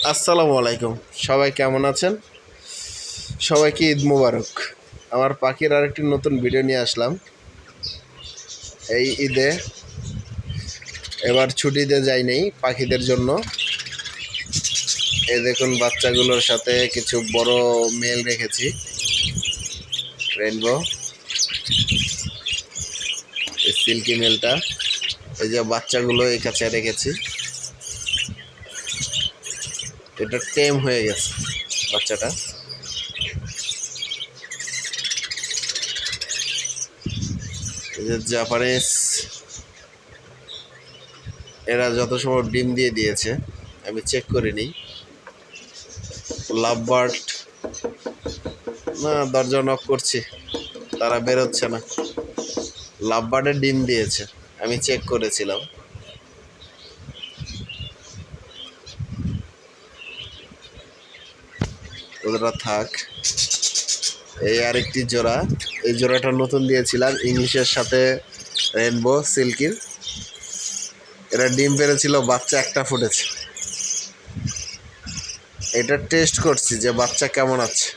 আসসালামু আলাইকুম। সবাই কেমন আছেন? সবাইকে ঈদ মোবারক। আমার পাখির আরেকটি নতুন ভিডিও নিয়ে আসলাম। এই ঈদে এবার ছুটিতে যাই নেই পাখিদের জন্য। এই দেখুন বাচ্চাগুলোর সাথে কিছু বড় মেল রেখেছি, রেইনবো, এই সিল্কি মেলটা। এই যে বাচ্চাগুলো এই কাছে রেখেছি, এটা টেম হয়ে গেছে বাচ্চাটা। এই যে জাপানিজ, এরা যত সময় ডিম দিয়ে দিয়েছে আমি চেক করিনি। লাভ বার্ড, না দরজা নক করছি, তারা বেরোচ্ছে না। লাভ বার্ডের ডিম দিয়েছে, আমি চেক করেছিলাম। ওরা থাক। এই আরেকটি জোড়া, এই জোড়াটা নতুন দিয়েছিলাম ইংলিশের সাথে রেইনবো সিল্কির। এরা ডিম পেরেছিল, বাচ্চা একটা ফুটেছে। এটা টেস্ট করছি যে বাচ্চা কেমন আছে,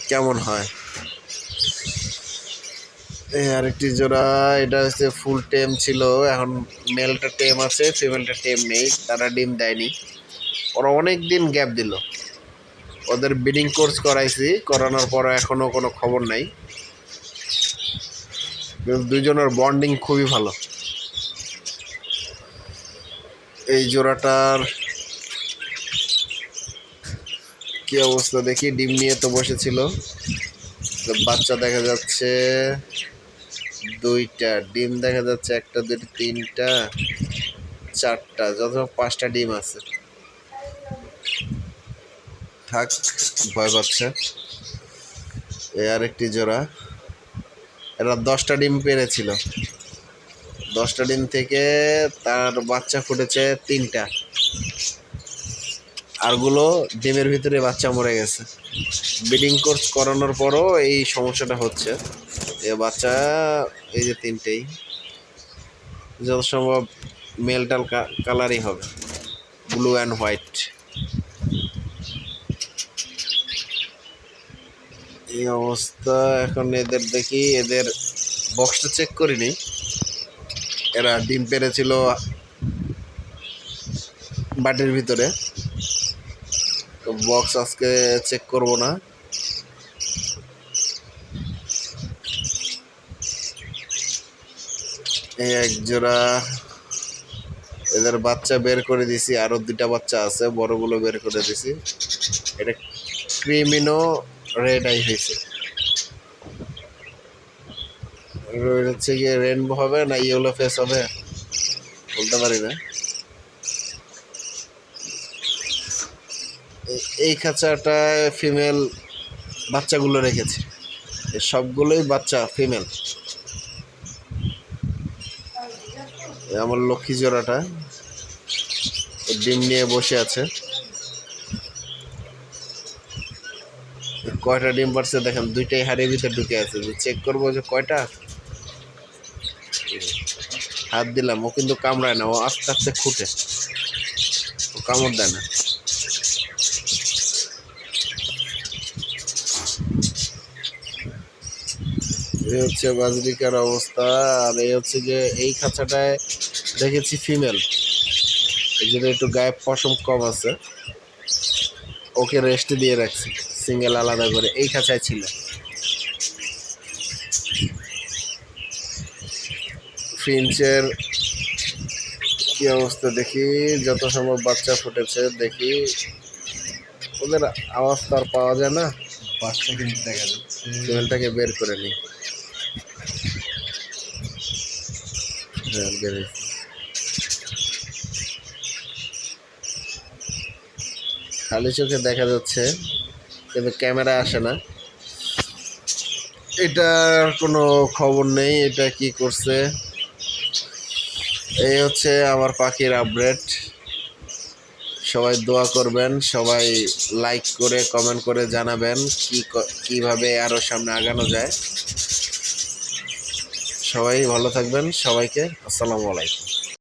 কেমন হয়। এই আরেকটি জোড়া, এটা হচ্ছে ফুল টেম ছিল, এখন মেলটা টেম আছে, ফিমেলটা টেম নেই, তারা ডিম দেয়নি। ওরা অনেক দিন গ্যাপ দিল। ওদের ব্রিডিং কোর্স করাইছি, করানোর পর এখনও কোনো খবর নাই। দুইজনের বন্ডিং খুবই ভালো। এই জোড়াটার কি অবস্থা দেখি, ডিম নিয়ে তো বসেছিল। বাচ্চা দেখা যাচ্ছে দুইটা, ডিম দেখা যাচ্ছে একটা, দুইটা, তিনটা, চারটা, যত পাঁচটা ডিম আছে। থাক, ভয় পাচ্ছে। এই আরেকটি জোড়া, এরা 10টা ডিম পেরেছিল। 10টা ডিম থেকে তার বাচ্চা ফুটেছে 3টা, আরগুলো ডিমের ভিতরে বাচ্চা মরে গেছে। ব্রিডিং কোর্স করানোর পরও এই সমস্যাটা হচ্ছে। এ বাচ্চা এই যে 3টেই যত সম্ভব মেলটাল কালারই হবে, ব্লু অ্যান্ড হোয়াইট। এই অবস্থা। এখন এদের দেখি, এদের বক্সটা চেক করিনি। এরা ডিম পেরেছিল বাটির ভিতরে, তো বক্স আজকে চেক করব না। এই এক জোড়া, এদের বাচ্চা বের করে দিছি, আরো 2টা বাচ্চা আছে, বড়গুলো বের করে দিছি। এটা ক্রিমিনো রেড আই হয়েছে। হচ্ছে গিয়ে রেনবো হবে না ইয়েলো ফেস হবে বলতে পারি না। এই খাঁচাটায় ফিমেল বাচ্চাগুলো রেখেছি, সবগুলোই বাচ্চা ফিমেল। আমার লক্ষ্মী জোড়াটা ডিম নিয়ে বসে আছে। কয়টা ডিম পারছে দেখেন, 2টাই হাড়ির ভিতরে ঢুকে আছে। যে চেক করবো যে কয়টা, হাত দিলাম, ও কিন্তু কামড়ায় না, ও আস্তে আস্তে খুঁটে, ও কামড় দেয় না। এই হচ্ছে বাজরিকার অবস্থা। আর এই হচ্ছে যে এই খাঁচাটায় দেখেছি ফিমেল, এই জন্য একটু গায়ে পশম কম আছে, ওকে রেস্ট দিয়ে রাখছি, সিঙ্গেল আলাদা করে এই খাঁচায় ছিল। ফিঞ্চের কি অবস্থা দেখি, যত সম্ভব বাচ্চা ফুটেছে দেখি। ওদের আওয়াজ তো আর পাওয়া যায় না, বাচ্চা কিন্তু দেখা যাচ্ছে। ফিমেলটাকে বের করে নিই। হ্যাঁ, বের খালি চোখে দেখা যাচ্ছে, কিন্তু ক্যামেরা আসে না। এটার কোনো খবর নেই, এটা কি করছে। এই হচ্ছে আমার পাখির আপডেট। সবাই দোয়া করবেন, সবাই লাইক করে কমেন্ট করে জানাবেন কিভাবে আরও সামনে আগানো যায়। সবাই ভালো থাকবেন, সবাইকে আসসালামু আলাইকুম।